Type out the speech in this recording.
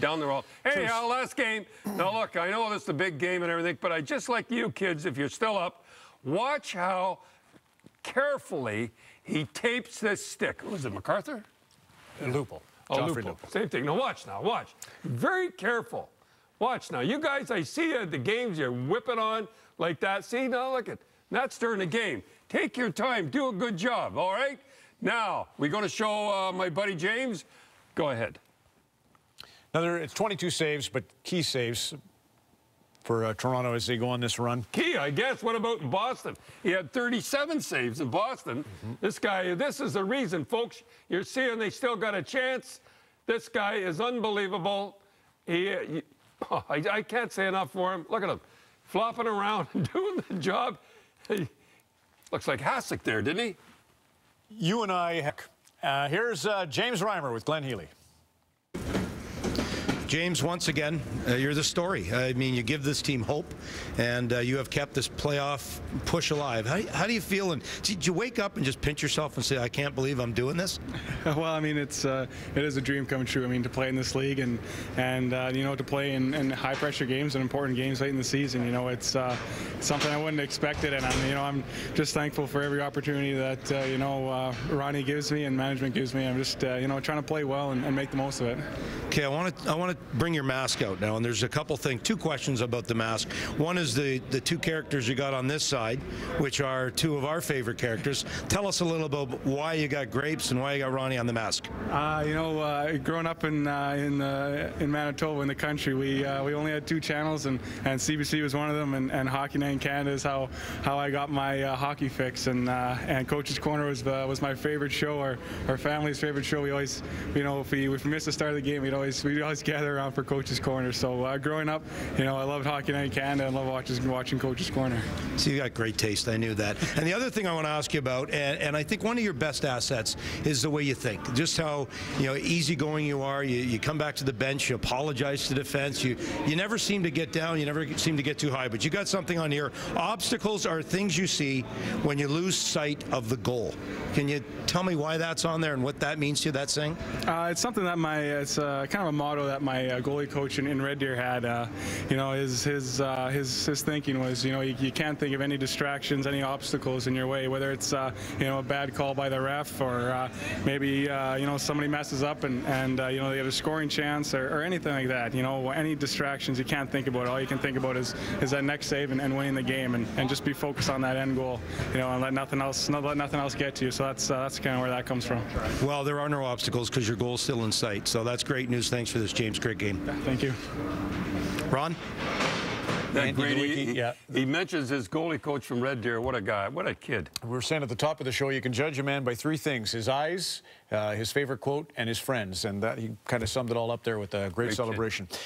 down the road. Hey, last game. Now, look, I know this is a big game and everything, but I just like you kids, if you're still up, watch how carefully he tapes this stick. Was it MacArthur? Lupul. Oh, Lupul. Same thing. Now, watch now. Watch. Very careful. Watch now. You guys, I see you at the games, you're whipping on like that. See, now look at that's during the game. Take your time. Do a good job, all right? Now, we're going to show my buddy James. Go ahead. Now, it's 22 saves, but key saves for Toronto as they go on this run. Key, I guess. What about Boston? He had 37 saves in Boston. This guy, this is the reason, folks. You're seeing they still got a chance. This guy is unbelievable. I can't say enough for him. Look at him, flopping around and doing the job. He looks like HNIC there, didn't he? You and I, heck. Here's James Reimer with Glenn Healy. James, once again, you're the story. I mean, you give this team hope, and you have kept this playoff push alive. How do you feel? And did you wake up and just pinch yourself and say, I can't believe I'm doing this? Well, I mean, it is a dream come true. I mean, to play in this league and you know, to play in high-pressure games and important games late in the season, you know, it's something I wouldn't have expected. And I'm just thankful for every opportunity that, you know, Ronnie gives me and management gives me. I'm just, you know, trying to play well and make the most of it. Okay, I want to bring your mask out now, and there's a couple things, two questions about the mask. One is the two characters you got on this side, which are two of our favorite characters. Tell us a little about why you got Grapes and why you got Ronnie on the mask. You know, growing up in Manitoba, in the country, we only had two channels, and CBC was one of them, and Hockey Night in Canada is how I got my hockey fix, and Coach's Corner was my favorite show, our family's favorite show. We always, you know, if we missed the start of the game, we'd always gather around for Coach's Corner. So growing up, you know, I loved Hockey Night in Canada and love watching Coach's Corner. So you got great taste, I knew that. And the other thing I want to ask you about, and I think one of your best assets is the way you think. Just how, you know, easygoing you are. You come back to the bench, you apologize to defense. You never seem to get down, you never seem to get too high. But you got something on here. Obstacles are things you see when you lose sight of the goal. Can you tell me why that's on there and what that means to you, that saying? It's something that it's kind of a motto that my goalie coach in Red Deer had. You know, his thinking was, you know, you can't think of any distractions, any obstacles in your way, whether it's you know, a bad call by the ref, or maybe you know, somebody messes up and you know, they have a scoring chance, or anything like that. You know, any distractions, you can't think about. All you can think about is that next save and winning the game, and just be focused on that end goal. You know, and let nothing else get to you. So that's kind of where that comes from. Well, there are no obstacles because your goal's still in sight. So that's great news. Thanks for this, James. Great game. Thank you. Ron? He mentions his goalie coach from Red Deer. What a guy. What a kid. We're saying at the top of the show, you can judge a man by three things: his eyes, his favorite quote, and his friends. And that he kind of summed it all up there with a great celebration. Kid.